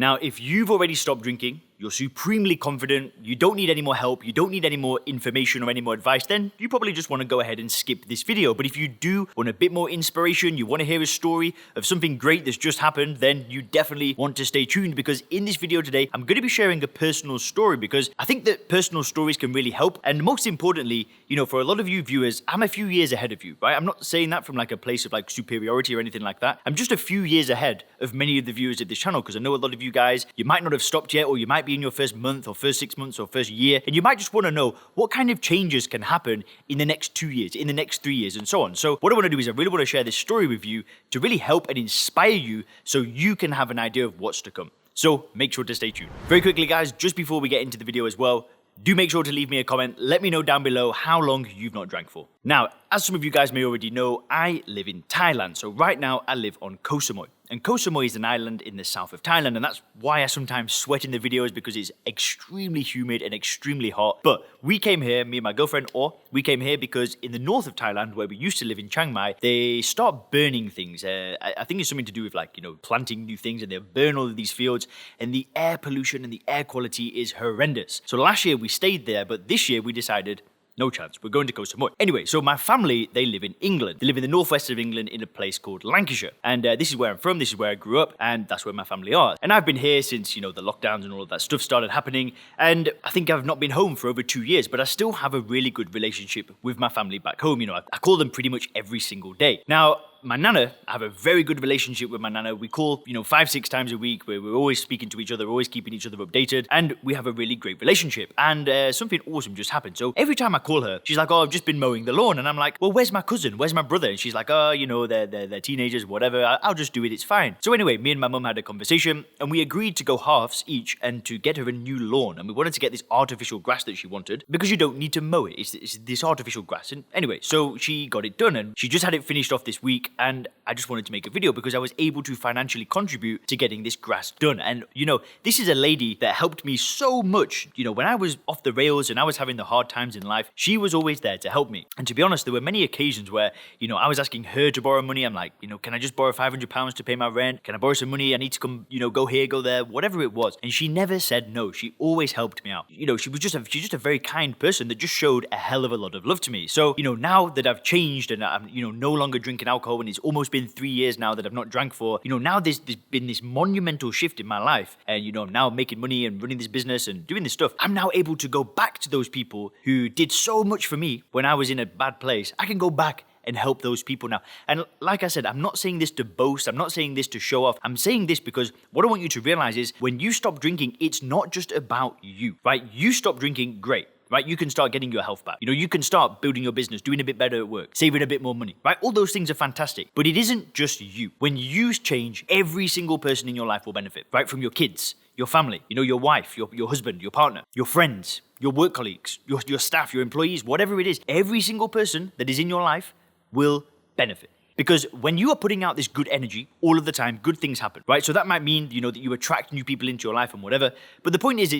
Now, if you've already stopped drinking, you're supremely confident, you don't need any more help, you don't need any more information or any more advice, then you probably just want to go ahead and skip this video. But if you do want a bit more inspiration, you want to hear a story of something great that's just happened, then you definitely want to stay tuned, because in this video today, I'm going to be sharing a personal story, because I think that personal stories can really help. And most importantly, for a lot of you viewers, I'm a few years ahead of you, right? I'm not saying that from like a place of like superiority or anything like that. I'm just a few years ahead of many of the viewers of this channel, because I know a lot of you guys, you might not have stopped yet, or you might be in your first month or first 6 months or first year, and you might just want to know what kind of changes can happen in the next 2 years, in the next 3 years, and so on. So what I want to do is I really want to share this story with you to really help and inspire you so you can have an idea of what's to come. So make sure to stay tuned. Very quickly, guys, just before we get into the video as well, do make sure to leave me a comment. Let me know down below how long you've not drank for. Now, as some of you guys may already know, I live in Thailand. So right now I live on Koh Samui. And Koh Samui is an island in the south of Thailand. And that's why I sometimes sweat in the videos, because it's extremely humid and extremely hot. But we came here, me and my girlfriend, we came here because in the north of Thailand, where we used to live in Chiang Mai, they start burning things. I think it's something to do with planting new things, and they burn all of these fields, and the air pollution and the air quality is horrendous. So last year we stayed there, but this year we decided, no chance, we're going to Koh Samui. Anyway, so my family, they live in England. They live in the northwest of England in a place called Lancashire. And this is where I'm from, this is where I grew up, and that's where my family are. And I've been here since, the lockdowns and all of that stuff started happening. And I think I've not been home for over 2 years, but I still have a really good relationship with my family back home. I call them pretty much every single day. Now, my nana, I have a very good relationship with my nana. We call, 5-6 times a week, where we're always speaking to each other, always keeping each other updated, and we have a really great relationship. And something awesome just happened. So every time I call her, she's like, "Oh, I've just been mowing the lawn." And I'm like, "Well, where's my cousin? Where's my brother?" And she's like, "Oh, they're teenagers, whatever. I'll just do it. It's fine." So anyway, me and my mum had a conversation, and we agreed to go halves each and to get her a new lawn. And we wanted to get this artificial grass that she wanted, because you don't need to mow it. It's this artificial grass. And anyway, so she got it done, and she just had it finished off this week. And I just wanted to make a video because I was able to financially contribute to getting this grass done. And, this is a lady that helped me so much. When I was off the rails and I was having the hard times in life, she was always there to help me. And to be honest, there were many occasions where, I was asking her to borrow money. I'm like, can I just borrow £500 to pay my rent? Can I borrow some money? I need to come, go here, go there, whatever it was. And she never said no. She always helped me out. She's just a very kind person that just showed a hell of a lot of love to me. So, now that I've changed and I'm, no longer drinking alcohol, and it's almost been 3 years now that I've not drank for, now there's been this monumental shift in my life. And, I'm now making money and running this business and doing this stuff. I'm now able to go back to those people who did so much for me when I was in a bad place. I can go back and help those people now. And like I said, I'm not saying this to boast. I'm not saying this to show off. I'm saying this because what I want you to realize is when you stop drinking, it's not just about you, right? You stop drinking, great. Right? You can start getting your health back. You can start building your business, doing a bit better at work, saving a bit more money, right? All those things are fantastic, but it isn't just you. When you change, every single person in your life will benefit, right? From your kids, your family, your wife, your husband, your partner, your friends, your work colleagues, your staff, your employees, whatever it is, every single person that is in your life will benefit. Because when you are putting out this good energy all of the time, good things happen, right? So that might mean, that you attract new people into your life and whatever. But the point is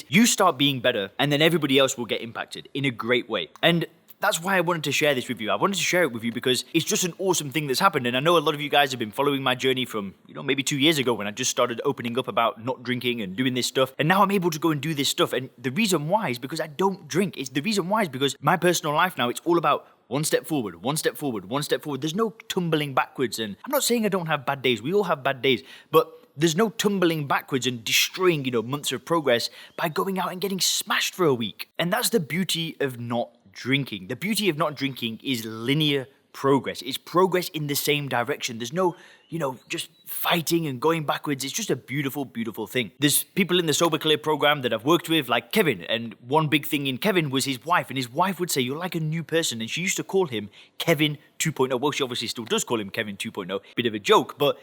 you start being better, and then everybody else will get impacted in a great way. And that's why I wanted to share this with you. I wanted to share it with you because it's just an awesome thing that's happened. And I know a lot of you guys have been following my journey from, maybe 2 years ago when I just started opening up about not drinking and doing this stuff. And now I'm able to go and do this stuff. And the reason why is because I don't drink. The reason why is because my personal life now, it's all about one step forward, one step forward, one step forward. There's no tumbling backwards. And I'm not saying I don't have bad days. We all have bad days. But there's no tumbling backwards and destroying, months of progress by going out and getting smashed for a week. And that's the beauty of not drinking. The beauty of not drinking is linear progress. It's progress in the same direction. There's no, just fighting and going backwards. It's just a beautiful, beautiful thing. There's people in the Sober Clear program that I've worked with, like Kevin, and one big thing in Kevin was his wife, and his wife would say, "You're like a new person," and she used to call him Kevin 2.0. Well, she obviously still does call him Kevin 2.0. Bit of a joke, but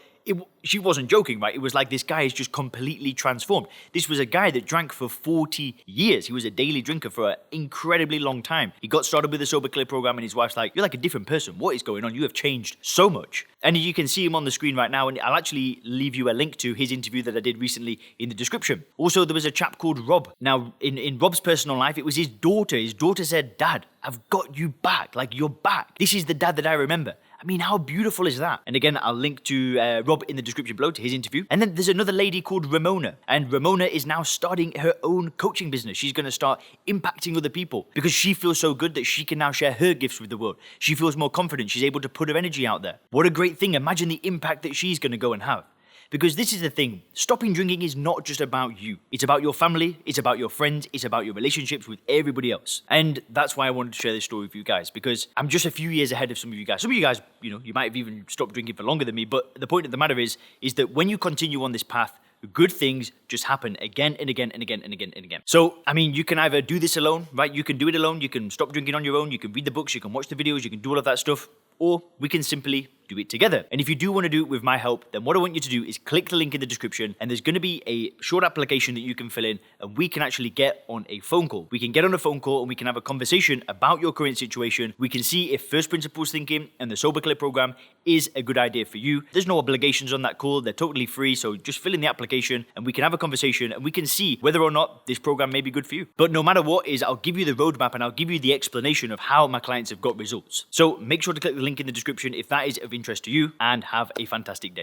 she wasn't joking, right? It was like this guy is just completely transformed. This was a guy that drank for 40 years. He was a daily drinker for an incredibly long time. He got started with the Sober Clear program, and his wife's like, "You're like a different person. What is going on? You have changed so much." And you can see him on the screen right now, and I'll actually leave you a link to his interview that I did recently in the description. Also, there was a chap called Rob. Now, in Rob's personal life, it was his daughter. His daughter said, "Dad, I've got you back. Like, you're back. This is the dad that I remember. I mean, how beautiful is that? And again, I'll link to Rob in the description below to his interview. And then there's another lady called Ramona. And Ramona is now starting her own coaching business. She's going to start impacting other people because she feels so good that she can now share her gifts with the world. She feels more confident. She's able to put her energy out there. What a great thing. Imagine the impact that she's going to go and have. Because this is the thing, stopping drinking is not just about you. It's about your family, it's about your friends, it's about your relationships with everybody else. And that's why I wanted to share this story with you guys, because I'm just a few years ahead of some of you guys. Some of you guys, you might have even stopped drinking for longer than me, but the point of the matter is that when you continue on this path, good things just happen again and again and again and again and again. So, I mean, you can either do this alone, right? You can do it alone, you can stop drinking on your own, you can read the books, you can watch the videos, you can do all of that stuff, or we can simply do it together. And if you do want to do it with my help, then what I want you to do is click the link in the description, and there's going to be a short application that you can fill in, and we can actually get on a phone call. We can get on a phone call and we can have a conversation about your current situation. We can see if first principles thinking and the Sober Clip program is a good idea for you. There's no obligations on that call. They're totally free. So just fill in the application and we can have a conversation and we can see whether or not this program may be good for you. But no matter what is, I'll give you the roadmap and I'll give you the explanation of how my clients have got results. So make sure to click the link in the description if that is of interest to you, and have a fantastic day.